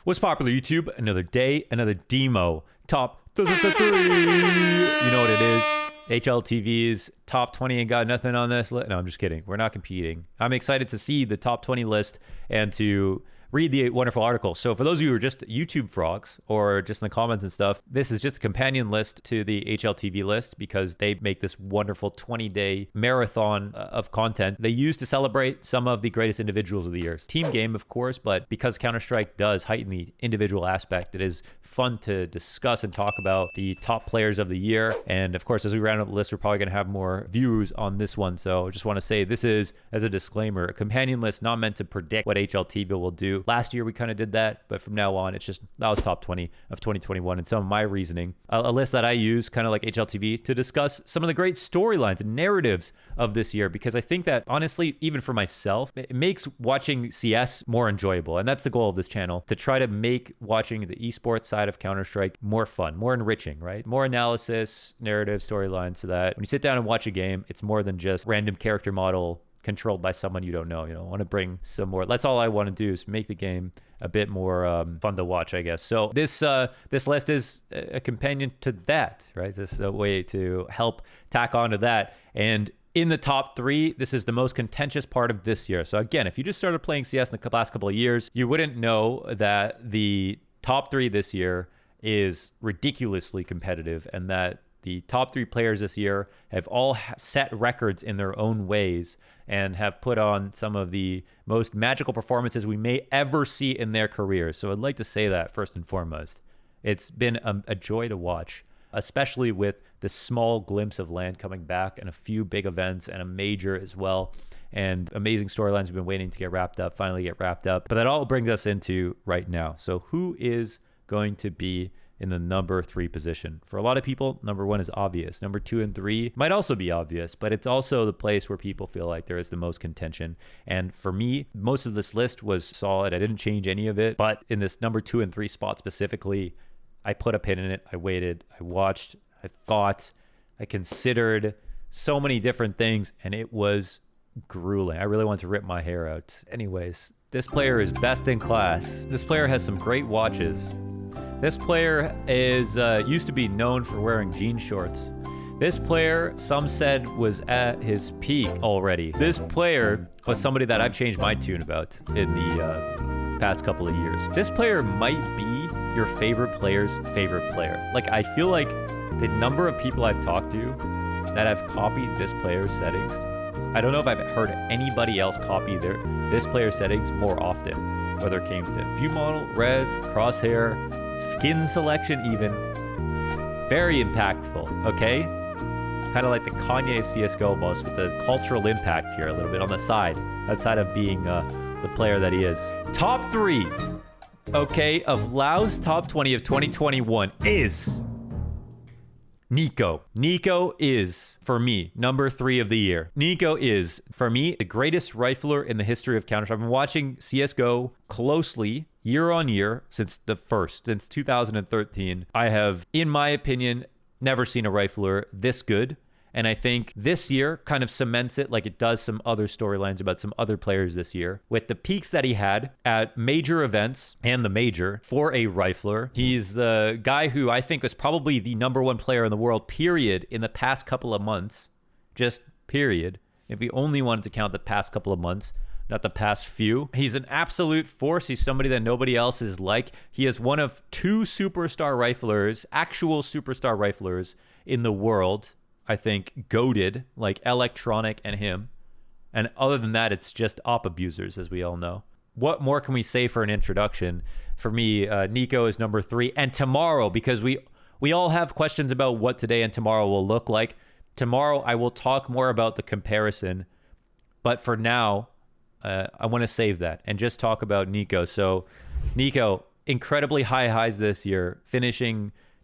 What's popular, YouTube? Another day, another demo. Top 3. You know what it is. HLTV's top 20 ain't got nothing on this list. No, I'm just kidding. We're not competing. I'm excited to see the top 20 list and to read the wonderful article. So for those of you who are just YouTube frogs or just in the comments and stuff, this is just a companion list to the HLTV list because they make this wonderful 20-day marathon of content they use to celebrate some of the greatest individuals of the year. Team game, of course, but because Counter-Strike does heighten the individual aspect, it is fun to discuss and talk about the top players of the year. And of course, as we round up the list, we're probably going to have more views on this one. So I just want to say this is, as a disclaimer, a companion list not meant to predict what HLTV will do. Last year we kind of did that, but from now on, it's just, that was top 20 of 2021 and some of my reasoning. A list that I use, kind of like HLTV, to discuss some of the great storylines and narratives of this year, because I think that honestly, even for myself, it makes watching CS more enjoyable. And that's the goal of this channel, to try to make watching the esports side of Counter-Strike more fun, more enriching, right? More analysis, narrative, storyline, so that when you sit down and watch a game, it's more than just random character model controlled by someone you don't know. You know, I want to bring some more. That's all I want to do, is make the game a bit more fun to watch, I guess. So this list is a companion to that, right? This is a way to help tack on to that. And in the top 3, this is the most contentious part of this year. So again, if you just started playing CS in the last couple of years, you wouldn't know that the top 3 this year is ridiculously competitive, and that the top 3 players this year have all set records in their own ways and have put on some of the most magical performances we may ever see in their careers. So I'd like to say that first and foremost. It's been a joy to watch, especially with the small glimpse of LAN coming back and a few big events and a major as well. And amazing storylines we've been waiting to get wrapped up, finally get wrapped up. But that all brings us into right now. So who is going to be in the number 3 position? For a lot of people, number 1 is obvious. Number 2 and 3 might also be obvious, but it's also the place where people feel like there is the most contention. And for me, most of this list was solid. I didn't change any of it, but in this number 2 and 3 spot specifically, I put a pin in it. I waited, I watched, I thought, I considered so many different things, and it was grueling. I really wanted to rip my hair out. Anyways, this player is best in class. This player has some great watches. This player is used to be known for wearing jean shorts. This player, some said, was at his peak already. This player was somebody that I've changed my tune about in the past couple of years. This player might be your favorite player's favorite player. Like, I feel like the number of people I've talked to that have copied this player's settings, I don't know if I've heard anybody else copy this player's settings more often, whether it came to view model, res, crosshair, skin selection even. Very impactful, okay? Kind of like the Kanye of CSGO almost, with the cultural impact here a little bit on the side, outside of being the player that he is. Top 3, okay, of Lau's top 20 of 2021 is Nico. Nico is, for me, number 3 of the year. Nico is, for me, the greatest rifler in the history of Counter-Strike. I've been watching CSGO closely year on year since 2013. I have, in my opinion, never seen a rifler this good. And I think this year kind of cements it, like it does some other storylines about some other players this year, with the peaks that he had at major events and the major for a rifler. He's the guy who I think was probably the number 1 player in the world, period, in the past couple of months. Just period. If we only wanted to count the past couple of months, not the past few. He's an absolute force. He's somebody that nobody else is like. He is one of 2 superstar riflers, actual superstar riflers in the world. I think goated, like Electronic and him. And other than that, it's just op abusers, as we all know. What more can we say for an introduction? For me, Nico is number 3. And tomorrow, because we all have questions about what today and tomorrow will look like. Tomorrow, I will talk more about the comparison. But for now, I want to save that and just talk about Nico. So Nico, incredibly high highs this year,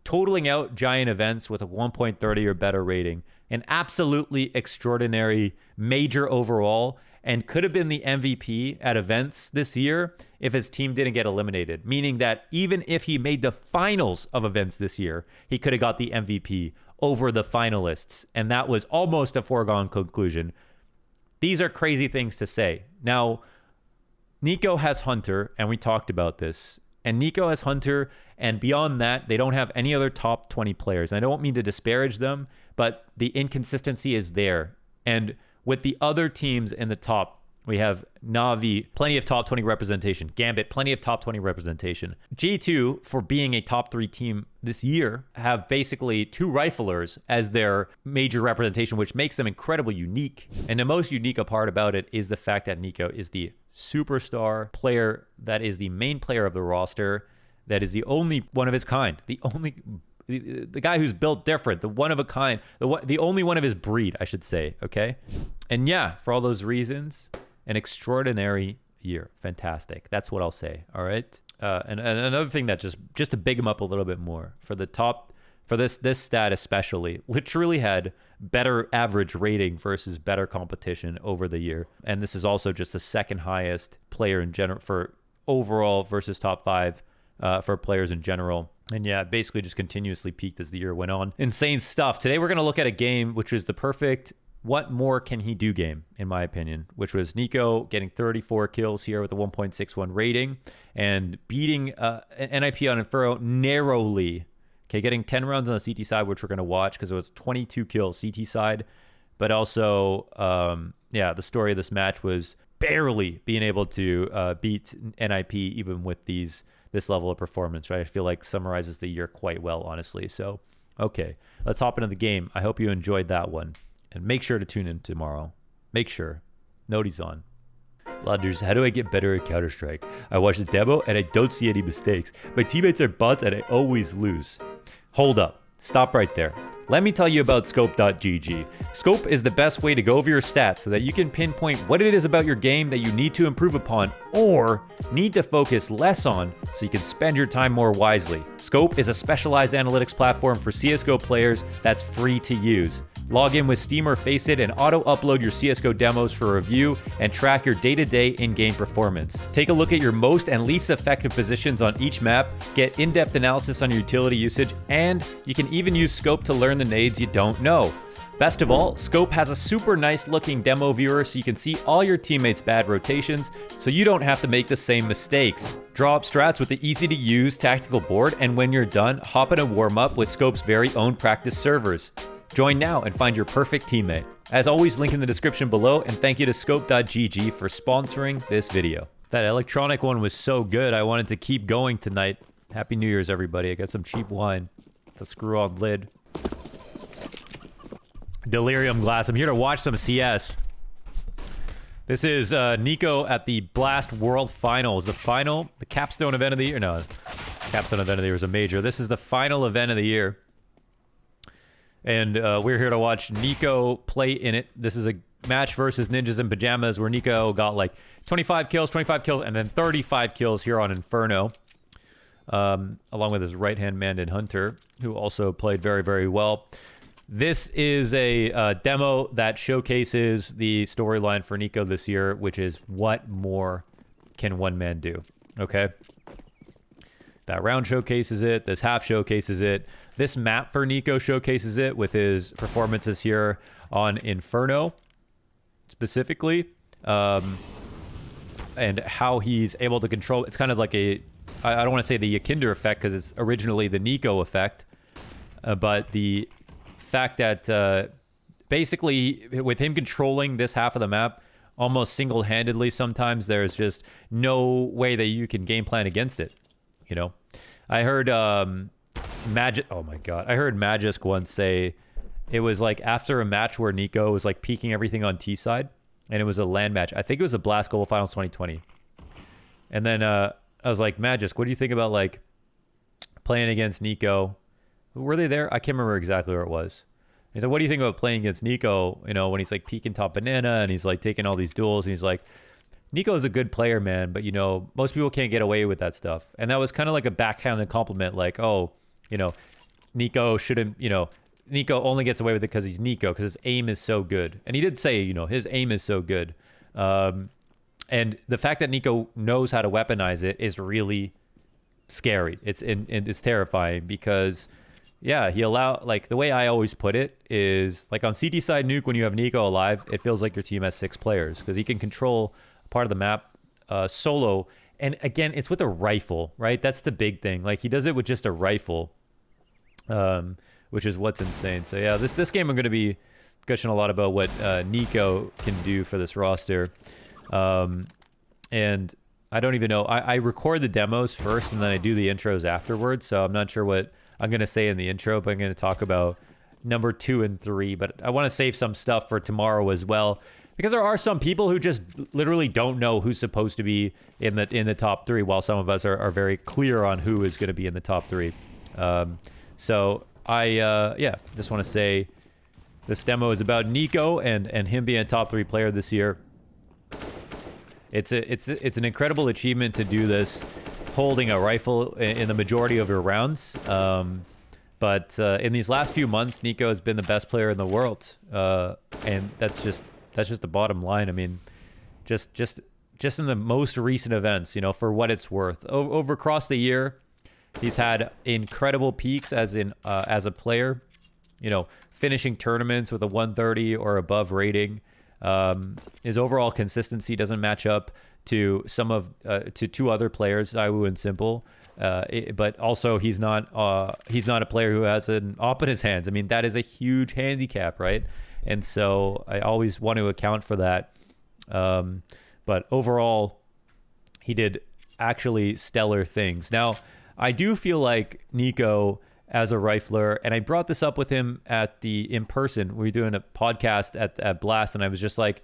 totaling out giant events with a 1.30 or better rating. An absolutely extraordinary major overall, and could have been the MVP at events this year if his team didn't get eliminated. Meaning that even if he made the finals of events this year, he could have got the MVP over the finalists. And that was almost a foregone conclusion. These are crazy things to say. Now, Nico has Hunter, and we talked about this And Nico has Hunter, and beyond that, they don't have any other top 20 players. And I don't mean to disparage them, but the inconsistency is there. And with the other teams in the top, we have Na'Vi, plenty of top 20 representation. Gambit, plenty of top 20 representation. G2, for being a top 3 team this year, have basically 2 riflers as their major representation, which makes them incredibly unique. And the most unique part about it is the fact that Nico is the superstar player that is the main player of the roster, that is the only one of his kind, the guy who's built different, the one of a kind, the only one of his breed, I should say, okay? And yeah, for all those reasons, an extraordinary year. Fantastic. That's what I'll say, all right? And another thing that just to big him up a little bit more, for the top, for this stat especially, literally had better average rating versus better competition over the year. And this is also just the second highest player in general for overall versus top 5 for players in general. And yeah, basically just continuously peaked as the year went on. Insane stuff. Today we're going to look at a game which is the perfect what more can he do game, in my opinion, which was Nico getting 34 kills here with a 1.61 rating and beating an NIP on Inferno narrowly. Okay, getting 10 rounds on the CT side, which we're going to watch because it was 22 kills CT side. But also, yeah, the story of this match was barely being able to beat NIP even with this level of performance, right? I feel like summarizes the year quite well, honestly. So, okay, let's hop into the game. I hope you enjoyed that one. And make sure to tune in tomorrow. Make sure. Noti's on. Launders, how do I get better at Counter-Strike? I watch the demo and I don't see any mistakes. My teammates are bots and I always lose. Hold up. Stop right there. Let me tell you about Scope.gg. Scope is the best way to go over your stats so that you can pinpoint what it is about your game that you need to improve upon or need to focus less on so you can spend your time more wisely. Scope is a specialized analytics platform for CSGO players that's free to use. Log in with Steam or Faceit and auto-upload your CSGO demos for review and track your day-to-day in-game performance. Take a look at your most and least effective positions on each map, get in-depth analysis on your utility usage, and you can even use Scope to learn the nades you don't know. Best of all, Scope has a super nice looking demo viewer so you can see all your teammates' bad rotations so you don't have to make the same mistakes. Draw up strats with the easy to use tactical board, and when you're done, hop in a warm up with Scope's very own practice servers. Join now and find your perfect teammate. As always, link in the description below, and thank you to Scope.gg for sponsoring this video. That electronic one was so good, I wanted to keep going tonight. Happy New Year's, everybody. I got some cheap wine. The screw-on lid. Delirium glass. I'm here to watch some CS. This is Nico at the Blast World Finals. The final, the capstone event of the year. No, capstone event of the year was a major. This is the final event of the year. And we're here to watch Nico play in it. This is a match versus Ninjas in Pajamas where Nico got like 25 kills, and then 35 kills here on Inferno. Along with his right-hand man in Hunter, who also played very, very well. This is a demo that showcases the storyline for Nico this year, which is what more can one man do, okay? That round showcases it. This half showcases it. This map for Nico showcases it with his performances here on Inferno, specifically, and how he's able to control. It's kind of like I don't want to say the Yakinder effect because it's originally the Nico effect, but the fact that basically with him controlling this half of the map almost single-handedly, sometimes there's just no way that you can game plan against it. You know, I heard Magic. Oh my god, I heard Magisk once say it was like after a match where Nico was like peeking everything on T side, and it was a LAN match. I think it was a Blast Global Finals 2020. And then I was like, Magisk, what do you think about like playing against Nico? Were they there? I can't remember exactly where it was. He said, what do you think about playing against Nico? You know, when he's like peeking top banana and he's like taking all these duels, and he's like, Nico is a good player, man, but, you know, most people can't get away with that stuff. And that was kind of like a backhanded compliment, like, oh, you know, Nico shouldn't, you know, Nico only gets away with it because he's Nico, because his aim is so good. And he did say, you know, his aim is so good. And the fact that Nico knows how to weaponize it is really scary. It's terrifying because, yeah, like, the way I always put it is, like, on CT side nuke, when you have Nico alive, it feels like your team has 6 players because he can control part of the map solo And again, it's with a rifle, right? That's the big thing. Like, he does it with just a rifle, which is what's insane. So yeah, this game I'm going to be gushing a lot about what Nico can do for this roster. And I don't even know. I record the demos first, and then I do the intros afterwards. So I'm not sure what I'm going to say in the intro, but I'm going to talk about number 2 and 3. But I want to save some stuff for tomorrow as well, because there are some people who just literally don't know who's supposed to be in the top 3, while some of us are very clear on who is going to be in the top 3. So I just want to say this demo is about Nico and him being a top 3 player this year. It's an incredible achievement to do this holding a rifle in the majority of your rounds. But in these last few months, Nico has been the best player in the world, and that's just the bottom line. I mean, just in the most recent events, you know, for what it's worth, over across the year, he's had incredible peaks as a player. You know, finishing tournaments with a 130 or above rating. His overall consistency doesn't match up to to 2 other players, Iwu and Simple. But also he's not a player who has an op in his hands. I mean, that is a huge handicap, right? And so I always want to account for that. But overall, he did actually stellar things. Now, I do feel like Nico as a rifler, and I brought this up with him in person. We were doing a podcast at Blast, and I was just like,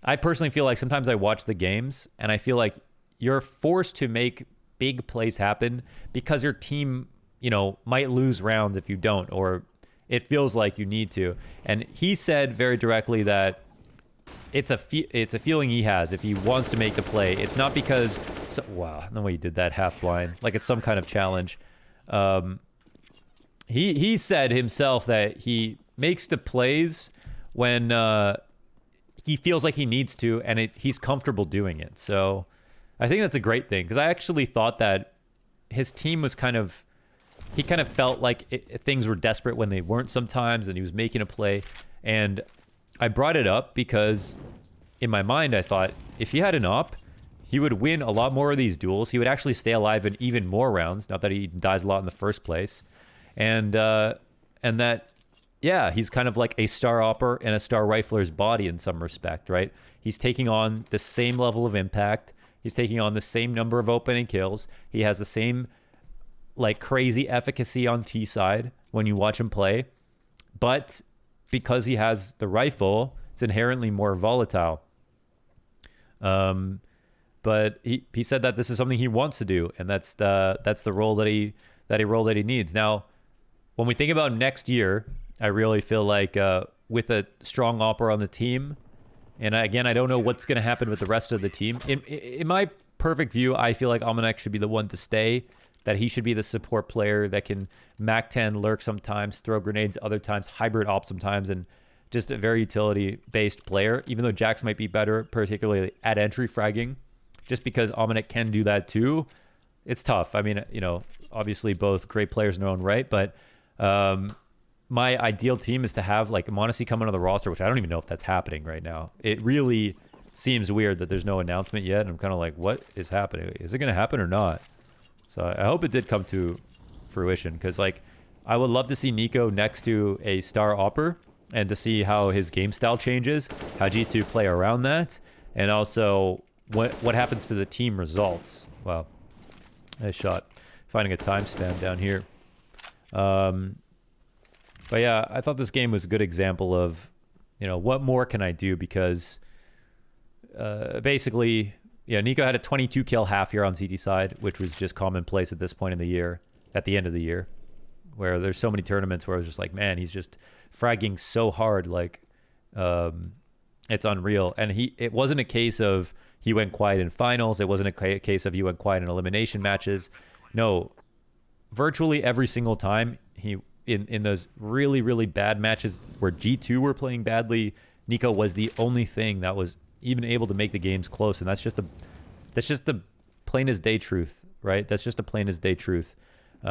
I personally feel like sometimes I watch the games, and I feel like you're forced to make big plays happen because your team, you know, might lose rounds if you don't, or it feels like you need to. And he said very directly that it's a feeling he has if he wants to make the play. It's not because, wow, the way he did that half blind, like it's some kind of challenge. He said himself that he makes the plays when he feels like he needs to, and he's comfortable doing it. So I think that's a great thing, because I actually thought that his team was he kind of felt like things were desperate when they weren't sometimes, and he was making a play. And I brought it up because in my mind I thought if he had an op, he would win a lot more of these duels. He would actually stay alive in even more rounds, not that he dies a lot in the first place. And that, yeah, he's kind of like a star opper and a star rifler's body in some respect, right? He's taking on the same level of impact. He's taking on the same number of opening kills. He has the same, like, crazy efficacy on T side when you watch him play. But because he has the rifle, it's inherently more volatile. But he said that this is something he wants to do, and that's the role that he needs. Now, when we think about next year, I really feel like with a strong opera on the team, and again, I don't know what's going to happen with the rest of the team. In my perfect view, I feel like Almanac should be the one to stay, that he should be the support player that can MAC-10, lurk sometimes, throw grenades other times, hybrid op sometimes, and just a very utility-based player, even though Jax might be better, particularly at entry fragging, just because Almanac can do that too. It's tough. I mean, you know, obviously both great players in their own right, but my ideal team is to have like Monacy come onto the roster, which I don't even know if that's happening right now. It really seems weird that there's no announcement yet. And I'm kind of like, what is happening? Is it going to happen or not? So I hope it did come to fruition, because like I would love to see Nico next to a star opper and to see how his game style changes, how G2 play around that, and also what happens to the team results. Wow, nice shot. Finding a time span down here. But yeah, I thought this game was a good example of, you know, what more can I do? Because basically, yeah, Nico had a 22 kill half here on CT side, which was just commonplace at this point in the year, at the end of the year, where there's so many tournaments where I was just like, man, he's just fragging so hard, like it's unreal. And it wasn't a case of he went quiet in finals. It wasn't a case of he went quiet in elimination matches. No, virtually every single time he in those really, really bad matches where G2 were playing badly, Nico was the only thing that was even able to make the games close. And that's just the plain as day truth, right? That's just a plain as day truth. He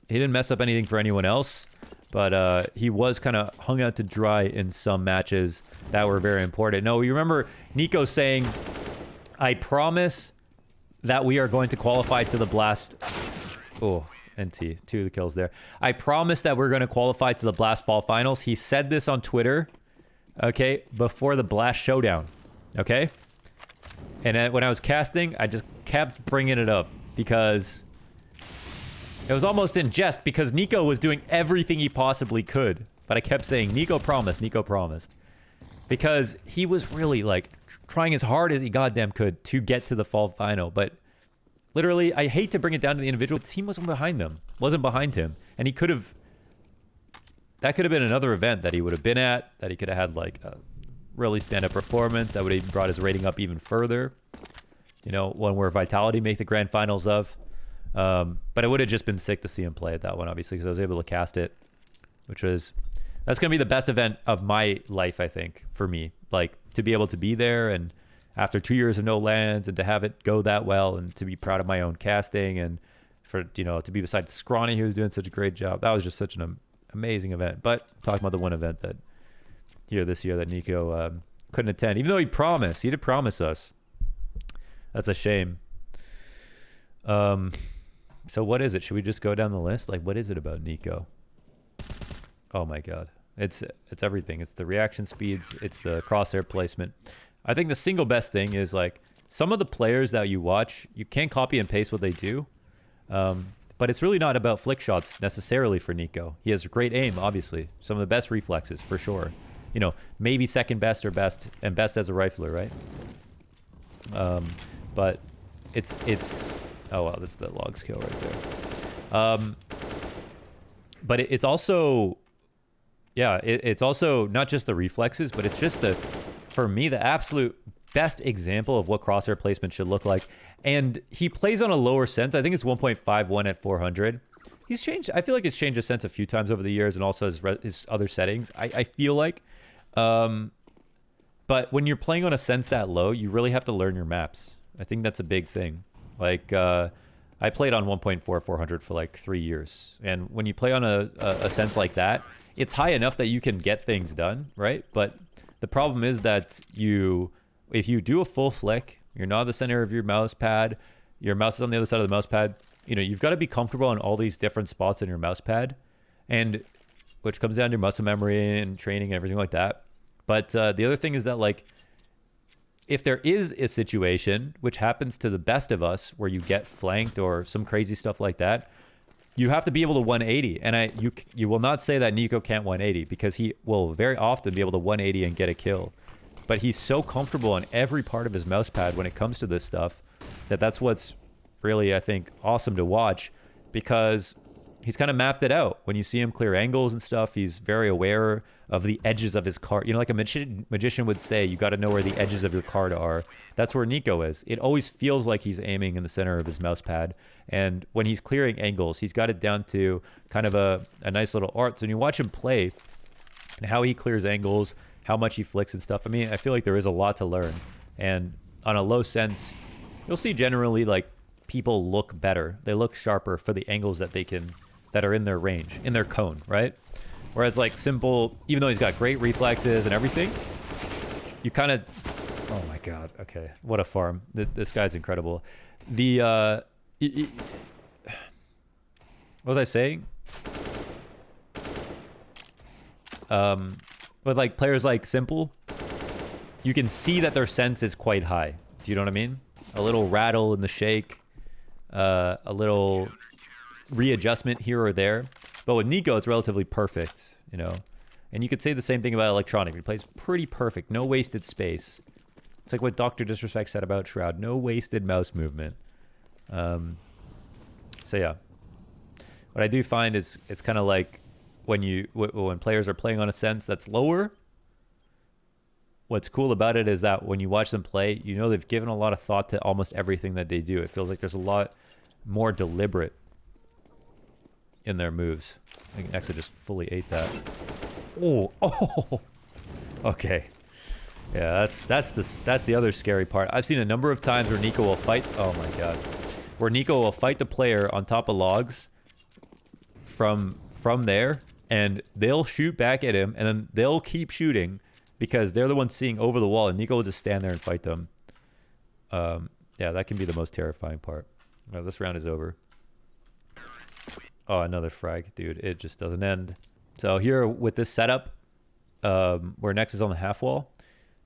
didn't mess up anything for anyone else, but he was kind of hung out to dry in some matches that were very important. No, you remember Nico saying, I promise that we are going to qualify to the Blast. Oh, NT, 2 of the kills there. I promise that we're going to qualify to the Blast Fall Finals. He said this on Twitter, okay, before the Blast Showdown, okay? And then when I was casting, I just kept bringing it up because it was almost in jest because Nico was doing everything he possibly could. But I kept saying, Nico promised, Nico promised. Because he was really, like, trying as hard as he goddamn could to get to the fall final. But literally, I hate to bring it down to the individual. The team wasn't behind them. Wasn't behind him. And he could have... That could have been another event that he would have been at. That he could have had, like, a really stand-up performance. That would have brought his rating up even further. You know, one where Vitality make the grand finals of. But it would have just been sick to see him play at that one, obviously, because I was able to cast it. Which was... That's going to be the best event of my life, I think, for me. Like, to be able to be there and after 2 years of no lands and to have it go that well and to be proud of my own casting and for, you know, to be beside Scrawny, who was doing such a great job. That was just such an amazing event. But talking about the one event that here this year that Nico couldn't attend, even though he promised. He did promise us. That's a shame. So what is it? Should we just go down the list? Like, what is it about Nico? Oh my god. It's everything. It's the reaction speeds. It's the crosshair placement. I think the single best thing is, like, some of the players that you watch, you can't copy and paste what they do. But it's really not about flick shots necessarily for Nico. He has great aim, obviously. Some of the best reflexes, for sure. You know, maybe second best or best, and best as a rifler, right? But it's... Oh, wow, this is the log skill right there. But it's also... Yeah, it's also not just the reflexes, but it's just for me, the absolute best example of what crosshair placement should look like. And he plays on a lower sense. I think it's 1.51 at 400. He's changed. I feel like it's changed his sense a few times over the years and also his other settings. I feel like. But when you're playing on a sense that low, you really have to learn your maps. I think that's a big thing. Like, I played on 1.4 400 for like 3 years. And when you play on a sense like that, it's high enough that you can get things done, right? But the problem is that if you do a full flick, you're not the center of your mouse pad, your mouse is on the other side of the mouse pad, you know, you've got to be comfortable in all these different spots in your mouse pad, and which comes down to muscle memory and training and everything like that. But the other thing is that, like, if there is a situation, which happens to the best of us, where you get flanked or some crazy stuff like that, you have to be able to 180. And you will not say that Nico can't 180, because he will very often be able to 180 and get a kill. But he's so comfortable on every part of his mouse pad when it comes to this stuff that's what's really, I think, awesome to watch, because he's kind of mapped it out. When you see him clear angles and stuff, he's very aware of the edges of his card. You know, like a magician would say, you got to know where the edges of your card are. That's where Nico is. It always feels like he's aiming in the center of his mouse pad. And when he's clearing angles, he's got it down to kind of a nice little art. So when you watch him play and how he clears angles, how much he flicks and stuff, I mean, I feel like there is a lot to learn. And on a low sense, you'll see generally, like, people look better. They look sharper for the angles that are in their range, in their cone, right? Whereas, like, simple, even though he's got great reflexes and everything, you kind of... Oh my god, okay. What a farm. This guy's incredible. What was I saying? With, like, players like Simple, you can see that their sense is quite high. Do you know what I mean? A little rattle in the shake, a little readjustment here or there. But with Nico, it's relatively perfect, you know. And you could say the same thing about Electronic. He plays pretty perfect, no wasted space. It's like what Dr. Disrespect said about Shroud. No wasted mouse movement. So yeah. What I do find is it's kind of like when players are playing on a sense that's lower, what's cool about it is that when you watch them play, you know they've given a lot of thought to almost everything that they do. It feels like there's a lot more deliberate in their moves. I think Nexa just fully ate that. Oh, okay. Yeah, that's the other scary part. I've seen a number of times where Nico will fight. Oh my god, where Nico will fight the player on top of logs from there, and they'll shoot back at him, and then they'll keep shooting because they're the ones seeing over the wall, and Nico will just stand there and fight them. Yeah, that can be the most terrifying part. This round is over. Oh, another frag, dude. It just doesn't end. So here with this setup, where Nex is on the half wall,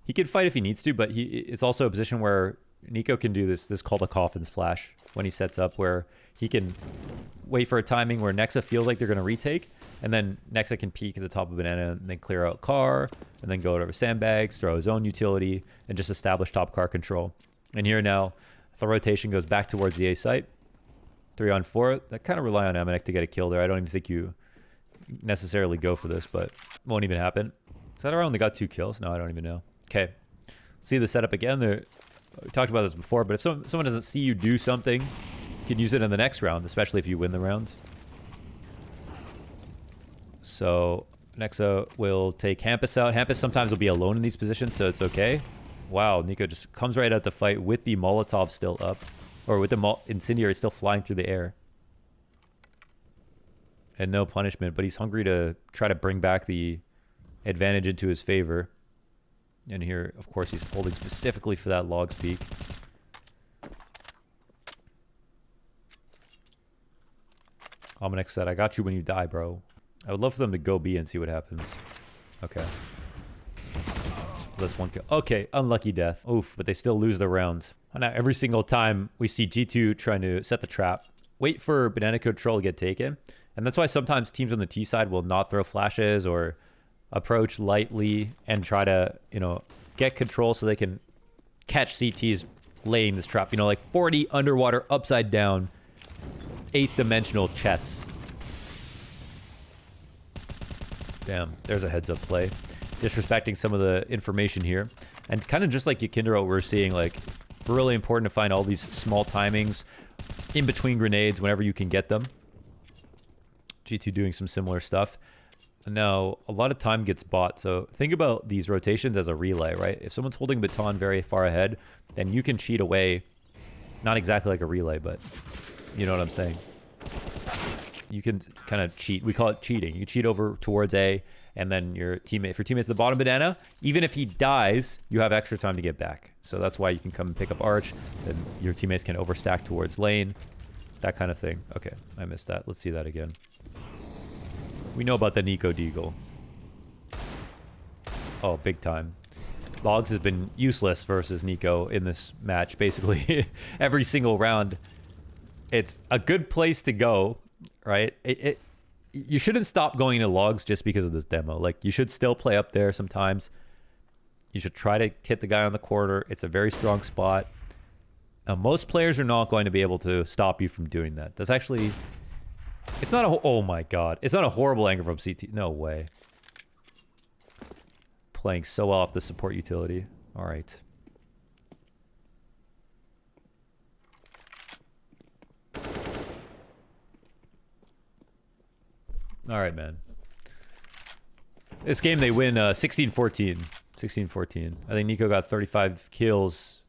he can fight if he needs to, but it's also a position where Nico can do this called a coffins flash when he sets up, where he can wait for a timing where Nexa feels like they're going to retake, and then Nexa can peek at the top of banana and then clear out car, and then go over sandbags, throw his own utility, and just establish top car control. And here now, the rotation goes back towards the A site. 3 on 4. That kind of rely on Amanek to get a kill there. I don't even think you necessarily go for this, but won't even happen. Cetera only got 2 kills. No, I don't even know. Okay. See the setup again. We talked about this before, but if someone doesn't see you do something, you can use it in the next round, especially if you win the round. So Nexa will take Hampus out. Hampus sometimes will be alone in these positions, so it's okay. Wow, Nico just comes right out to fight with the Molotov still up. Or with the incendiary still flying through the air. And no punishment, but he's hungry to try to bring back the advantage into his favor. And here, of course, he's holding specifically for that log speak. Amanek said, I got you when you die, bro. I would love for them to go B and see what happens. Okay. That's 1 kill. Okay, unlucky death. Oof, but they still lose the round. Now, every single time we see G2 trying to set the trap, wait for banana control to get taken. And that's why sometimes teams on the T side will not throw flashes or approach lightly and try to, get control so they can catch CTs laying this trap. Like 40 underwater, upside down, 8th dimensional chess. Damn, there's a heads up play. Disrespecting some of the information here. And kind of just like Yakindero, we're seeing like really important to find all these small timings in between grenades whenever you can get them. G2 doing some similar stuff. Now, a lot of time gets bought. So think about these rotations as a relay, right? If someone's holding baton very far ahead, then you can cheat away. Not exactly like a relay, but you know what I'm saying. You can kind of cheat. We call it cheating. You cheat over towards A, and then your teammate, if your teammate's at the bottom banana, even if he dies, you have extra time to get back. So that's why you can come and pick up Arch, and your teammates can overstack towards lane, that kind of thing. Okay, I missed that. Let's see that again. We know about the Nico Deagle. Oh, big time. Logs has been useless versus Nico in this match. Basically, every single round, it's a good place to go, right? You shouldn't stop going to logs just because of this demo. Like, you should still play up there sometimes. You should try to hit the guy on the corner. It's a very strong spot. Most players are not going to be able to stop you from doing that. That's actually... It's not a... Oh my god. It's not a horrible angle from CT. No way. Playing so well off the support utility. Alright. Alright, man. This game they win 16-14. 16-14. I think Nico got 35 kills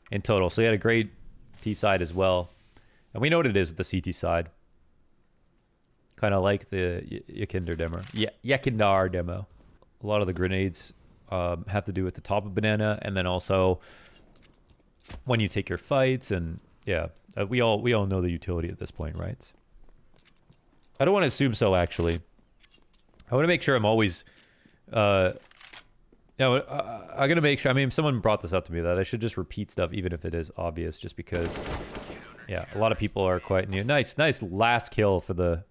in total. So he had a great T side as well. And we know what it is with the CT side. Kind of like the Yakinder demo. Yeah, Yakindar demo. A lot of the grenades have to do with the top of banana, and then also when you take your fights, and yeah, we all know the utility at this point, right? I don't want to assume so, actually. I want to make sure I'm always, I'm gonna make sure. I mean, someone brought this up to me that I should just repeat stuff, even if it is obvious, just because. Yeah, a lot of people are quite new. Nice last kill for the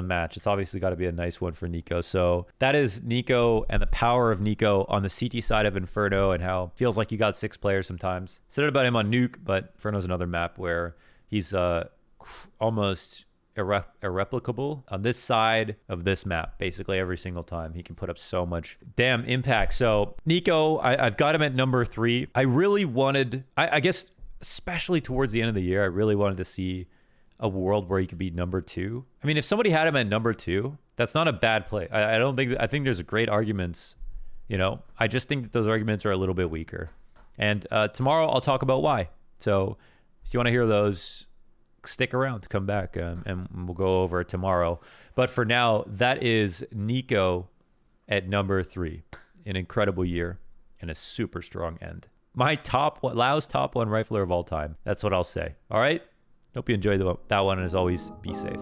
match. It's obviously got to be a nice one for Nico. So that is Nico and the power of Nico on the CT side of Inferno, and how it feels like you got 6 players sometimes. Said it about him on Nuke, but Inferno's another map where he's almost irreplicable on this side of this map. Basically every single time he can put up so much damn impact. So Nico, I've got him at number 3. I really wanted, I guess, especially towards the end of the year, I really wanted to see a world where he could be number 2. I mean, if somebody had him at number 2, that's not a bad play. I think there's great arguments, I just think that those arguments are a little bit weaker. And tomorrow I'll talk about why. So if you want to hear those, stick around to come back, and we'll go over it tomorrow. But for now, that is Nico at number 3. An incredible year and a super strong end. my Lao's top one rifler of all time. That's what I'll say. All right. Hope you enjoyed that one. And as always, be safe.